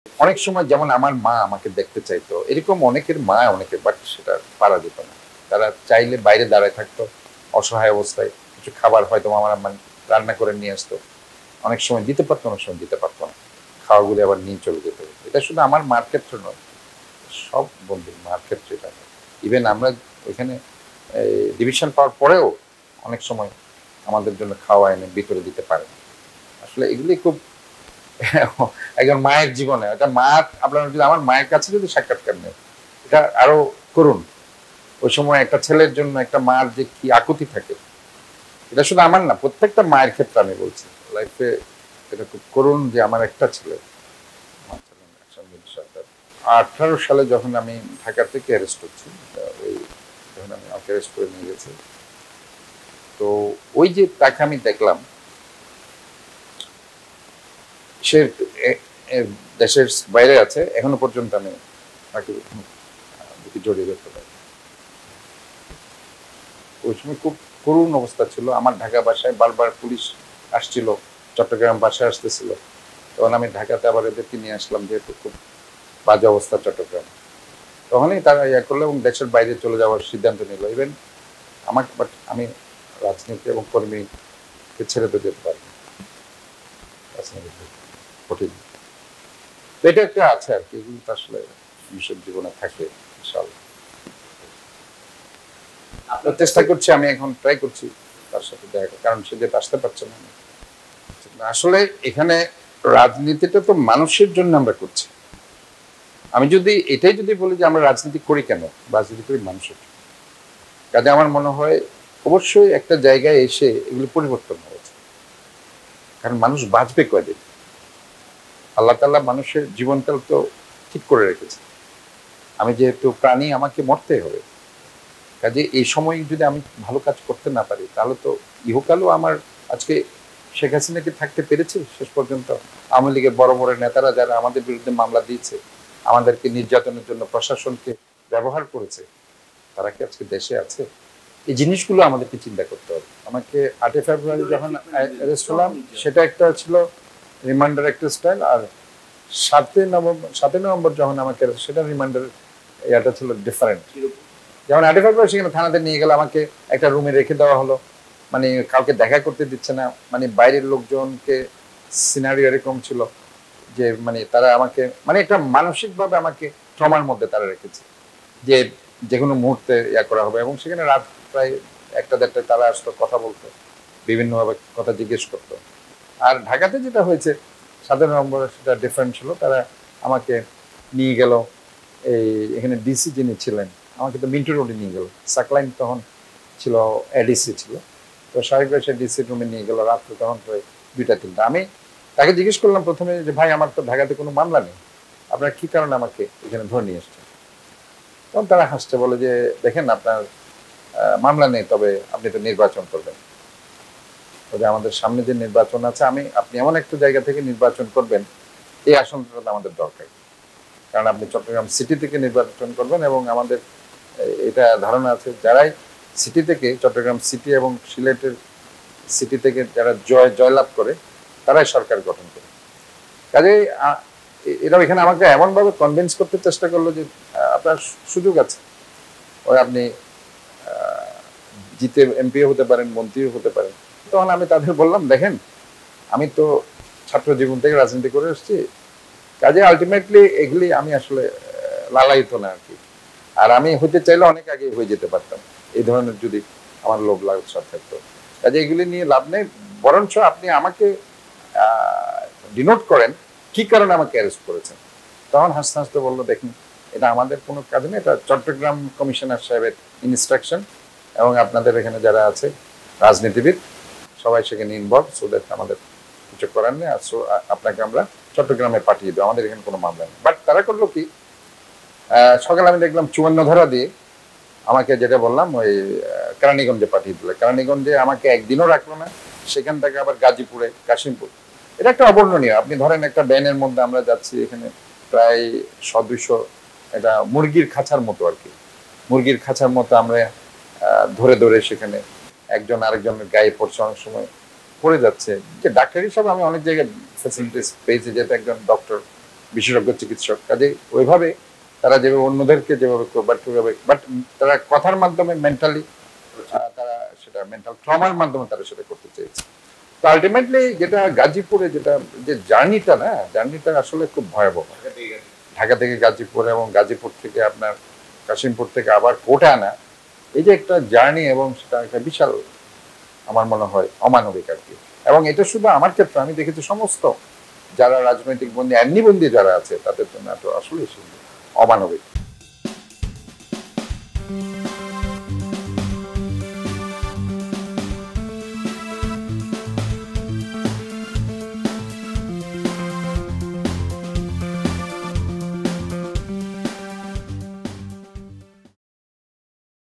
অনেক সময় যেমন আমার মা আমাকে দেখতে চাইতো, এরকম অনেকের মা অনেকের, বাট সেটা পারা যেত না। তারা চাইলে বাইরে দাঁড়ায় থাকতো অসহায় অবস্থায়, কিছু খাবার হয়তো আমার আম্মা রান্না করে নিয়ে আসতো, অনেক সময় দিতে পারতো, অনেক সময় দিতে পারতো না, খাওয়াগুলো আবার নিয়ে চলে যেতে হতো। এটা শুধু আমার মার ক্ষেত্রে নয়, সব বন্ধুর মার ক্ষেত্রে এটা। ইভেন আমরা ওইখানে ডিভিশন পাওয়ার পরেও অনেক সময় আমাদের জন্য খাওয়া এনে ভিতরে দিতে পারে না। আসলে এগুলি খুব একজন মায়ের জীবনে, এটা মা, আপনার যদি আমার মায়ের কাছে যদি সাক্ষাৎকার নেই, এটা আরো করুন। ওই সময় একটা ছেলের জন্য একটা মার যে কি আকুতি থাকে, এটা শুধু আমার না, প্রত্যেকটা মায়ের ক্ষেত্রে আমি বলছি লাইফে এটা খুব করুন যে আমার একটা ছেলে। 18 সালে যখন আমি ঢাকা থেকে অ্যারেস্ট হচ্ছি, ওই যখন আমি আমাকে অ্যারেস্ট করে নিয়ে গেছে, তো ওই যে তাকে আমি দেখলাম, সে দেশের বাইরে আছে, এখনো পর্যন্ত আমি তাকে জড়িয়ে ধরতে পারি। ওই সময় খুব করুণ অবস্থা ছিল আমার। ঢাকা বাসায় বারবার পুলিশ আসছিল, চট্টগ্রাম বাসায় আসতেছিল, তখন আমি ঢাকাতে আবার এদেরকে নিয়ে আসলাম, যেহেতু খুব বাজে অবস্থা চট্টগ্রাম। তখনই তারা ইয়ে করলো এবং দেশের বাইরে চলে যাওয়ার সিদ্ধান্ত নিল। ইভেন আমাকে, বাট আমি রাজনীতি এবং কর্মীকে ছেড়ে তো যেতে পারি না, রাজনীতি কঠিন। তো এটা একটা আছে আর কি, এগুলো তো আসলে মানুষের জীবনে থাকে। ইনশাআল্লাহ চেষ্টা করছি, আমি এখন ট্রাই করছি তার সাথে দেখা, কারণ সে যেতে আসতে পারছে না। আসলে এখানে রাজনীতিটা তো মানুষের জন্য আমরা করছি। আমি যদি এটাই যদি বলি যে আমরা রাজনীতি করি কেন, রাজনীতি করি মানুষের জন্য, কাজে আমার মনে হয় অবশ্যই একটা জায়গায় এসে এগুলো পরিবর্তন হয়েছে। কারণ মানুষ বাঁচবে কয়দিন, আল্লাহ তাআলা মানুষের জীবনকাল তো ঠিক করে রেখেছে। আমি যেহেতু প্রাণী, আমাকে মরতে হবে। কাজে এই সময় যদি আমি ভালো কাজ করতে না পারি, তাহলে তো ইহকালও আমার, আজকে শেখ হাসিনা কি থাকতে পেরেছে শেষ পর্যন্ত? আওয়ামী লীগের বড় বড় নেতারা যারা আমাদের বিরুদ্ধে মামলা দিয়েছে, আমাদেরকে নির্যাতনের জন্য প্রশাসনকে ব্যবহার করেছে, তারা কি আজকে দেশে আছে? এই জিনিসগুলো আমাদেরকে চিন্তা করতে হবে। আমাকে 8 ফেব্রুয়ারি যখন অ্যারেস্ট হলাম, সেটা একটা ছিল রিমান্ডার একটা স্টাইল, আর 7 নভেম্বর যখন আমাকে, সেটা রিমান্ডার ইয়াটা ছিল ডিফারেন্ট। যেমন 8 ফেব্রুয়ারি সেখানে থানাতে নিয়ে গেলে আমাকে একটা রুমে রেখে দেওয়া হলো, মানে কাউকে দেখা করতে দিচ্ছে না, মানে বাইরের লোকজনকে, সিনারিও এরকম ছিল যে মানে তারা আমাকে, মানে একটা মানসিকভাবে আমাকে ট্রমার মধ্যে তারা রেখেছে, যে যে কোনো মুহূর্তে ইয়া করা হবে। এবং সেখানে রাত প্রায় 1টা 1:30টায় তারা আসতো, কথা বলতো, বিভিন্নভাবে কথা জিজ্ঞেস করতো। আর ঢাকাতে যেটা হয়েছে 7 নভেম্বর, সেটা ডিফারেন্ট ছিল। তারা আমাকে নিয়ে গেল, এই এখানে ডিসি যিনি ছিলেন, আমাকে তো মিন্টু রোডে নিয়ে গেল, সাকলাইন তখন ছিল এডিসি ছিল, তো স্বাভাবিকভাবে সে ডিসি রুমে নিয়ে গেল রাত্রে, তখন প্রায় 2টা 3টা। আমি তাকে জিজ্ঞেস করলাম প্রথমে যে ভাই, আমার তো ঢাকাতে কোনো মামলা নেই, আপনার কি কারণে আমাকে এখানে ধরে নিয়ে এসছেন? তখন তারা হাসছে, বলে যে দেখেন আপনার মামলা নেই, তবে আপনি তো নির্বাচন করবেন, তবে আমাদের সামনে যে নির্বাচন আছে, আপনি এমন একটা জায়গা থেকে নির্বাচন করবেন, এই আসনটা আমাদের দরকার, কারণ আপনি চট্টগ্রাম সিটি থেকে নির্বাচন করবেন, এবং আমাদের এটা ধারণা আছে যারাই সিটি থেকে, চট্টগ্রাম সিটি এবং সিলেটের সিটি থেকে যারা জয়লাভ করে, তারাই সরকার গঠন করে। কাজে এরা এখানে আমাকে এমনভাবে কনভিন্স করতে চেষ্টা করলো যে আপনার সুযোগ আছে, ওই আপনি জিতে এমপিও হতে পারেন, মন্ত্রীও হতে পারেন। তখন আমি তাদের বললাম, দেখেন আমি তো ছাত্র জীবন থেকে রাজনীতি করে এসেছি, কাজে আলটিমেটলি এগুলি আমি আসলে লালায়িত না আর কি। আর আমি হতে চাইলে অনেক আগে হয়ে যেতে পারতাম, এই ধরনের যদি আমার লোভ লালসা থাকতো। কাজে এগুলি নিয়ে লাভ নেই, বরঞ্চ আপনি আমাকে ডিনোট করেন কি কারণে আমাকে অ্যারেস্ট করেছেন। তখন হাসতে হাসতে বললো, দেখুন এটা আমাদের কোনো কাজ নেই, এটা চট্টগ্রাম কমিশনার সাহেবের ইনস্ট্রাকশন, এবং আপনাদের এখানে যারা আছে রাজনীতিবিদ সবাই সেখানে ইনভলভ, সো দ্যাট আমাদের কিছু করার নেই, আর আপনাকে আমরা চট্টগ্রামে পাঠিয়ে দেবো, আমাদের এখানে কোনো মামলা নেই। বাট তারা করলো কি, সকালে আমি দেখলাম 54 ধারা দিয়ে আমাকে, যেটা বললাম, ওই কেরানীগঞ্জে পাঠিয়ে দিল। কেরানীগঞ্জে আমাকে একদিনও রাখলো না, সেখান থেকে আবার গাজীপুরে, কাশিমপুর। এটা একটা অবর্ণনীয়। আপনি ধরেন একটা ব্যানের মধ্যে আমরা যাচ্ছি, এখানে প্রায় 100-200, এটা মুরগির খাঁচার মতো আর কি, মুরগির খাঁচার মতো আমরা ধরে ধরে সেখানে একজন আরেকজনের গায়ে পড়ছে, অনেক সময় পড়ে যাচ্ছে। যে ডাক্তার হিসাবে আমি অনেক জায়গায় ফ্যাসিলিটিস পেয়েছি, যেহেতু একজন ডক্টর, বিশেষজ্ঞ চিকিৎসক, কাজে ওইভাবে তারা যেভাবে অন্যদেরকে যেভাবে বাট তারা কথার মাধ্যমে মেন্টালি তারা সেটা মেন্টাল ট্রমার মাধ্যমে তারা সেটা করতে চেয়েছে। তো আলটিমেটলি যেটা গাজীপুরে যেটা যে জার্নিটা আসলে খুব ভয়াবহ। ঢাকা থেকে গাজীপুর এবং গাজীপুর থেকে আপনার কাশিমপুর থেকে আবার কোর্টে আনা, এই যে একটা জার্নি এবং সেটা একটা বিশাল আমার মনে হয় অমানবিক আর কি। এবং এটা শুধু আমার ক্ষেত্রে, আমি দেখেছি সমস্ত যারা রাজনৈতিক বন্দী, এমনি বন্দী যারা আছে তাদের জন্য আসলে অমানবিক।